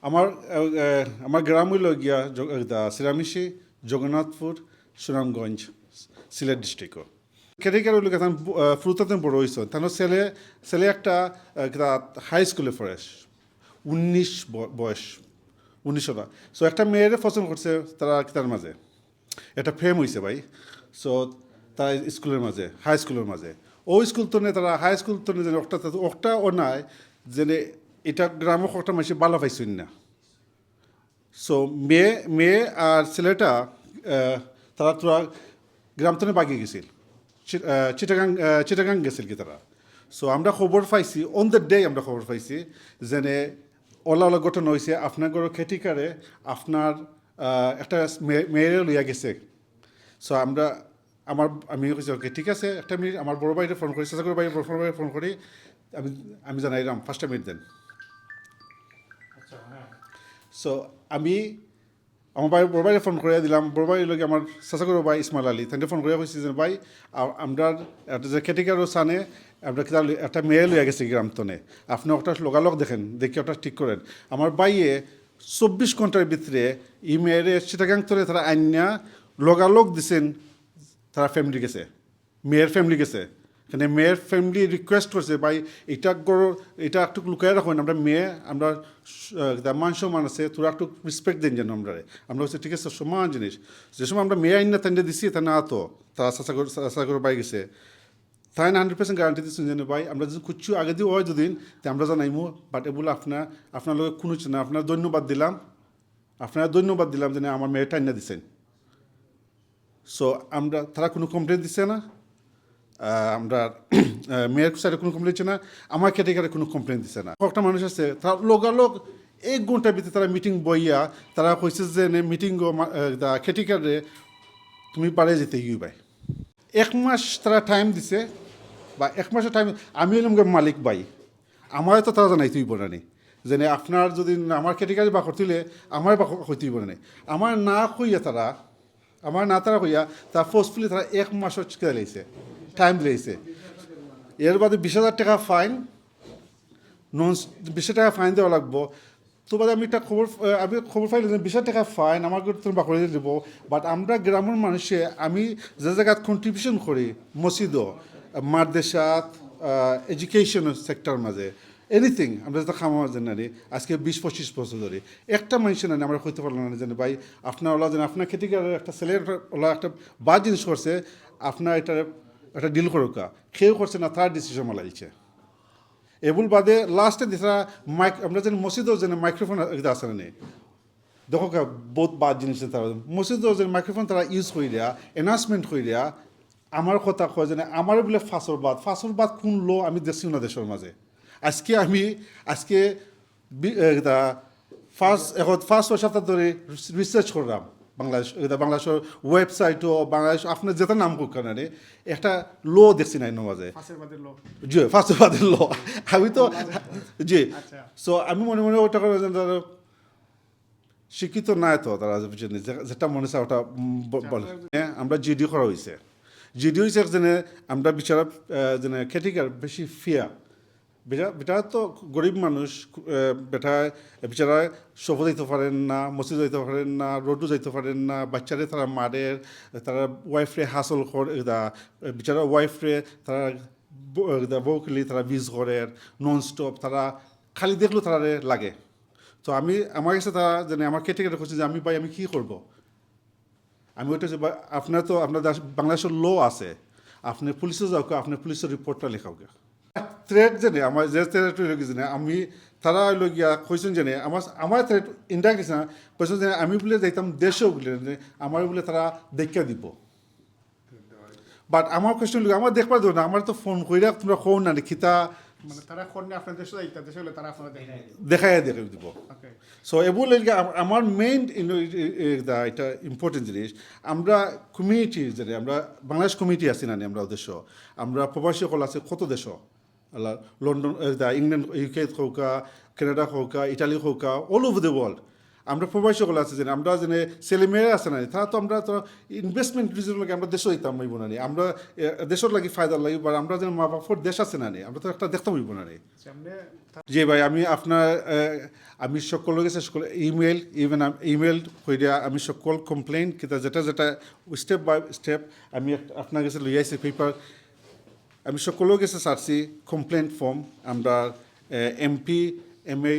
আমার আমার গ্রাম হইল গিয়া সিরামিশি জগন্নাথপুর সুনামগঞ্জ সিলেট ডিস্ট্রিক্টও কেটেকার হইল গিয়া ফুরুতাতে বড় হয়েছে তাহলে ছেলে ছেলে একটা হাই স্কুলে পড়ে 19 বয়স 19 সো একটা মেয়েরে পছন্দ করছে তার মাঝে একটা ফেম হয়েছে ভাই সো তার স্কুলের মাঝে হাই স্কুলের মাঝে ও স্কুল তো নেই তারা হাই স্কুল তো নেই ওটা ও নাই যে এটা গ্রামে একটা মানুষ ভালো পাইছেন না সো মেয়ে আর ছেলেটা তারা গ্রাম থেকে বাগিয়ে গেছিল চিটাগাং গেছিল কি তারা সো আমরা খবর পাইছি অন দ্য ডে আমরা খবর পাইছি যেনে ওলা ওলা ঘটনা হয়েছে আপনার ঘর খেটিকারে আপনার একটা মেয়েরে লইয়া গেছে সো আমি কৈছি ওকে ঠিক আছে একটা মিনিট আমার বড় ভাইরে ফোন করি চেষ্টা করে ফোন করি আমি জানাইলাম ফার্স্টটা মিনিট দেন সো আমি আমার বড় ভাইরে ফোন করে দিলাম বড় ভাই লগে আমার চাচা করো ভাই ইসমাইল আলী তাকে ফোন করে কইছি যে ভাই আমরা একটা যে খেটিকারও সানে আমরা একটা মেয়ে লইয়া গেছি গ্রাম তনে আপনি ওটা লগালগ দেখেন দেখি ওটা ঠিক করেন আমার ভাইয়ে 24 ঘন্টার ভিতরে এই মেয়েরে চিটাগাং তরে তারা আইনা লগালগ দিছেন তারা ফ্যামিলি গেছে মেয়ের ফ্যামিলি গেছে এখানে মেয়ের ফ্যামিলি রিকোয়েস্ট করছে ভাই এটা একটু লুকায় রাখুন আমরা মেয়ে আমরা মান সম্মান আছে তোরা একটু রেসপেক্ট দেন যেন আমরা হচ্ছে ঠিক আছে সমান জিনিস যে সময় আমরা মেয়ে আইন না তাই দিছি তা না তো তারা চাষা করে পাই গেছে তাই না 100% গ্যারান্টি দিচ্ছেন যেন ভাই আমরা যদি কুচ্ছু আগে দিয়ে হয় দুদিন তো আমরা জানাইমু বাট এগুলো আপনার লোক কোনো না আপনার ধন্যবাদ দিলাম যে আমার মেয়েটা আইনা দিচ্ছেন সো তারা কোনো কমপ্লেন দিচ্ছে না আমরা মেয়ের সাইডে কোনো কমপ্লেন দিচ্ছে না আমার ক্যাটেগরি কোনো কমপ্লেন দিচ্ছে না একটা মানুষ আছে তারা লোকালোক 1 ঘন্টার ভিতরে তারা মিটিং বইয়া তারা কইছে যে মিটিং ক্যাটেগরি তুমি পারে যেতে ভাই 1 মাস তারা টাইম দিছে বা 1 মাসের টাইম আমি হলাম মালিক ভাই আমার তো তারা জানাই তুই বোনানি যে আপনার যদি আমার ক্যাটেগরি বা করতে আমার বা হইতেই বোনা নেই আমার না কইয়া তারা কইয়া তা ফোর্সফুলি তারা 1 মাসও চিকা লাইছে টাইম দিয়েছে এর বাদে 20,000 টাকা ফাইন 20 টাকা ফাইন দেওয়া লাগবো তো বাদে আমি খবর পাইলে যে 20,000 টাকা ফাইন আমার তুমি বাকরে দেবো বাট আমরা গ্রামের মানুষে আমি যে জায়গায় কন্ট্রিবিউশন করি মসজিদও মাদ্রাসাত এডুকেশন সেক্টর মাঝে এনিথিং আমরা যেটা খাওয়া জানি আজকে 20-25 বছর ধরে একটা মানুষের না আমরা হইতে পারলাম না জানি ভাই আপনার ওলা যেন আপনার খেতে একটা ছেলের ওলা একটা বাদ জিনিস করছে আপনার একটা ডিল করুকা খেয়েও করছে না তার ডিসিশন মালাইছে এগুল বাদে লাস্টে দিশা আমরা যেন মসজিদও যেন মাইক্রোফোন আছে না নেই দেখো বহুত বাদ জিনিস তারা মসজিদও যেন মাইক্রোফোন তারা ইউজ করে দেয়া এনাউন্সমেন্ট করে দেয়া আমার কথা কয় যেন আমার বলে ফাঁসর বাদ কোন লো আমি দেখছি না দেশের মাঝে আজকে ফার্স্ট সপ্তাহ ধরে রিসার্চ করলাম বাংলাদেশের ওয়েবসাইটও বাংলাদেশ আপনার যেটা নাম হোক কেন একটা লো দেখছি না মাঝে জি ফাঁসবাদের ল আমি তো জি সো আমি মনে ওটা করে শিক্ষিত নাই তো তারা যেটা মনে হচ্ছে ওটা বলে আমরা জিডি করা হয়েছে যেনে আমরা বিচারা যেনে খেটিকার বেশি ফিয়া বেটা তো গরিব মানুষ বেচারা সফর যাইতে পারেন না মসজিদ যাইতে পারেন না রোডও যাইতে পারেন না বাচ্চারে তারা মারের তারা ওয়াইফরে হাসল করে বেচারা ওয়াইফরে তারা বউকলি তারা বিজ করে নন স্টপ তারা খালি দেখলেও তারা লাগে তো আমার কাছে তারা যেন আমার কেটে করছে যে আমি কী করবো আমি ওইটা যে আপনার বাংলাদেশের ল আছে আপনি পুলিশে যাও আপনার পুলিশের রিপোর্টটা লেখাও থ্রেট জেনে আমার যে থ্রেট জেনে আমি তারা গিয়া কইছেন জেনে আমার থ্রেট ইন্ডাইরেক্ট না কইছেন যে আমি বলে যাইতাম দেশেও বলে আমার বলে তারা দেখা দিব বাট আমার কোয়েশ্চন আমার দেখবার দেবো না আমার তো ফোন কইরা তোমরা কও না খিতা দেখাই দিব সো এগুলো আমার মেইন এটা ইম্পর্টেন্ট জিনিস আমরা কমিউনিটি যেটা আমরা বাংলাদেশ কমিউনিটি আছি না আমরা দেশ আমরা প্রবাসী সকল আছে কত দেশ লন্ডন ইংল্যান্ড ইউকে হোক কানাডা হোক ইটালি হোক অল ওভার দ্য ওয়ার্ল্ড আমরা প্রবাসী সকল আছে যে আমরা যে ছেলেমেয়েরা আছে না তারা তো আমরা তো ইনভেস্টমেন্ট রিজন লাগে আমরা দেশও হইতাম হইব না নি আমরা দেশের লাগি ফায়দা লাগি বা আমরা যেন মা বাপর দেশ আছে না নি আমরা তো একটা দেখতাম হইব না নি জি ভাই আমি আপনার আমি সকল গেছে সকল ইমেল ইভেন ইমেল হইয়া আমি সকল কমপ্লেন কিতা যেটা যেটা স্টেপ বাই স্টেপ আমি আপনার কাছে লই আইছি পেপার আমি সকলেও গেছে সারছি কমপ্লেন ফর্ম আমরা এমপি এমএ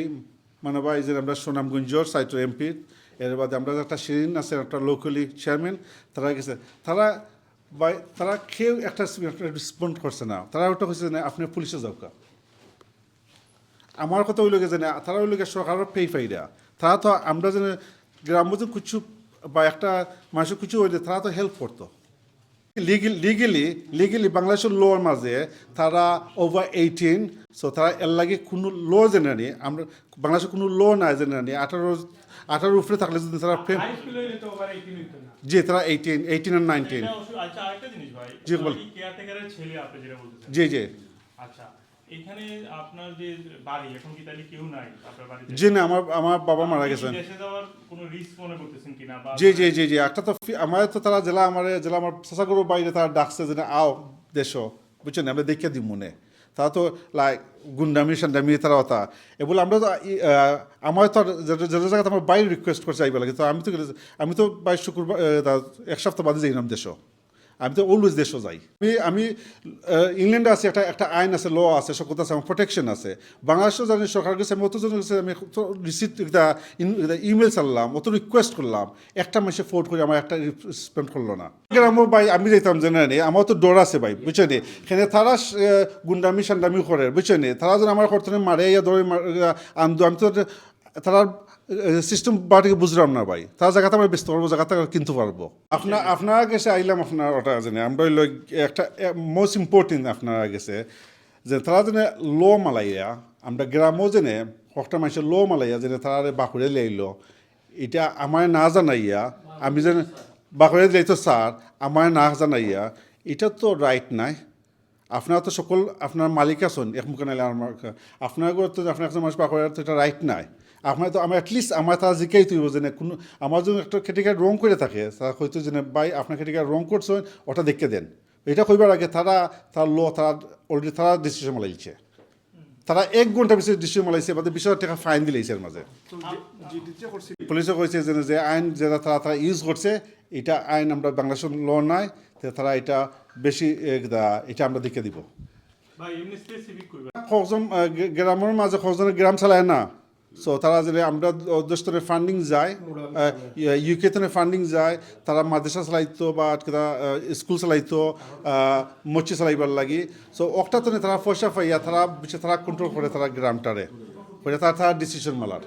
মানে বা এই যে আমরা সুনামগঞ্জর সাইটের এমপির এর বাদে আমরা একটা শিরিন আছে একটা লোকালি চেয়ারম্যান তারা গেছে তারা কেউ একটা রেসপন্ড করছে না তারা ওটা হচ্ছে না আপনি পুলিশে যাওকা আমার কথা ওই লোকে জানে তারা ওই লোকের সরকারের পে ফাইরা তারা তো আমরা যেন গ্রাম্য যে কিছু বা একটা মানুষের কিছু হইলে তারা তো হেল্প করতো লিগেলি বাংলাদেশের লোর মাঝে তারা ওভার 18 সো তারা এর লাগে কোনো লো জেনে নি আমরা বাংলাদেশের কোনো লো নাই জেনে নি 18 উপরে থাকলে যদি তারা প্রেম জি তারা 18 আর 19 আচ্ছা আরেকটা জিনিস ভাই জি বল কেয়ারটেকারের ছেলে আপনি যেটা বলতেছেন জি জি আচ্ছা এখানে আপনার যে বাড়ি এখন কি তাহলে কেউ নাই আপনার বাড়িতে জি না আমার বাবা মারা গেছেন দেশে যাওয়ার কোনো রিস্ক মনে করতেছেন কিনা বা জি একটা তো আমার তো তারা জেলা আমার চাচাগুলোর বাইরে তারা ডাকছে যে আও দেশ বুঝছেন আমরা দেখিয়ে দিই মনে তারা তো লাইক গুন্ডামি সান্ডামি তারা ওটা এগুলো আমরা তো আমার তো যে জায়গাতে আমার বাইরে রিকোয়েস্ট করছে আইবা লাগে তো আমি তো বাইরে শুক্রবার এক সপ্তাহ বাদে যাইলাম দেশও আমি তো অলওয়েজ দেশও যাই আমি ইংল্যান্ডে আছে একটা আইন আছে ল আছে সকল আছে আমার প্রোটেকশন আছে বাংলাদেশও জানি সরকার কাছে আমি অতজন কাছে আমি রিসিপ্ট ইমেল চাললাম অত রিকোয়েস্ট করলাম একটা মাসে ফোর্ট করে আমার একটা রেসপন্ড করলো না আমার ভাই আমি যেতাম জেনে নেই আমার তো ডর আছে ভাই বুঝছো নি এখানে তারা গুন্ডামি সান্ডামি করে বুঝছো নি তারা যেন আমার করতে মারে ইয়া ধরে আনতো আমি তো তারা সিস্টেম বাড়িকে বুঝলাম না ভাই তার জায়গাতে আমরা ব্যস্ত পারবো জায়গাতে কিনতে পারবো আপনার কাছে আইলাম আপনার ওটা জানি আমরা একটা মোস্ট ইম্পর্টেন্ট আপনার গেছে যে তারা যেন লো মালাইয়া আমরা গ্রামও জেনে একটা মানুষের লো মালাইয়া যেন তারা বাকুড়ে লাইলো এটা আমার না জানাইয়া আমি যেন বাকুড়ে লাইতো স্যার আমার না জানাইয়া এটা তো রাইট নাই আপনার তো সকল আপনার মালিক আছেন এক মুখে নাইলে আমার আপনার তো আপনার একজন মানুষ বাকুড়ে তো এটা রাইট নাই আপনার তো আমার অ্যাটলিস্ট আমার তারা জিজ্ঞাই তুইব যে কোনো আমার যদি একটা ক্রিটিকার রং করে থাকে তারা হয়তো যে ভাই আপনার ক্রিটিকার রং করছেন ওটা দেখে দেন এটা কইবার আগে তারা অলরেডি তারা ডিসিশন মালাইছে তারা 1 ঘন্টা বেশি ডিসিশন মালাইছে বাদে 20,000 টাকা ফাইন দিলেছে এর মাঝে পুলিশও কইছে যে আইন যেটা তারা ইউজ করছে এটা আইন আমরা বাংলাদেশের ল নাই তারা এটা বেশি এটা আমরা দেখে দিব গ্রামের মাঝে কজন গ্রাম চালায় না সো তারা যে আমরা দেশে ফান্ডিং যায় ইউকেতে ফান্ডিং যায় তারা মাদ্রাসা চালাইতো বা স্কুল চালাইতো মসজিদ চালাইবার লাগি সো একটা তো তারা পয়সা পাইয়া তারা কন্ট্রোল করে তারা গ্রামটারে তারা ডিসিশন মালার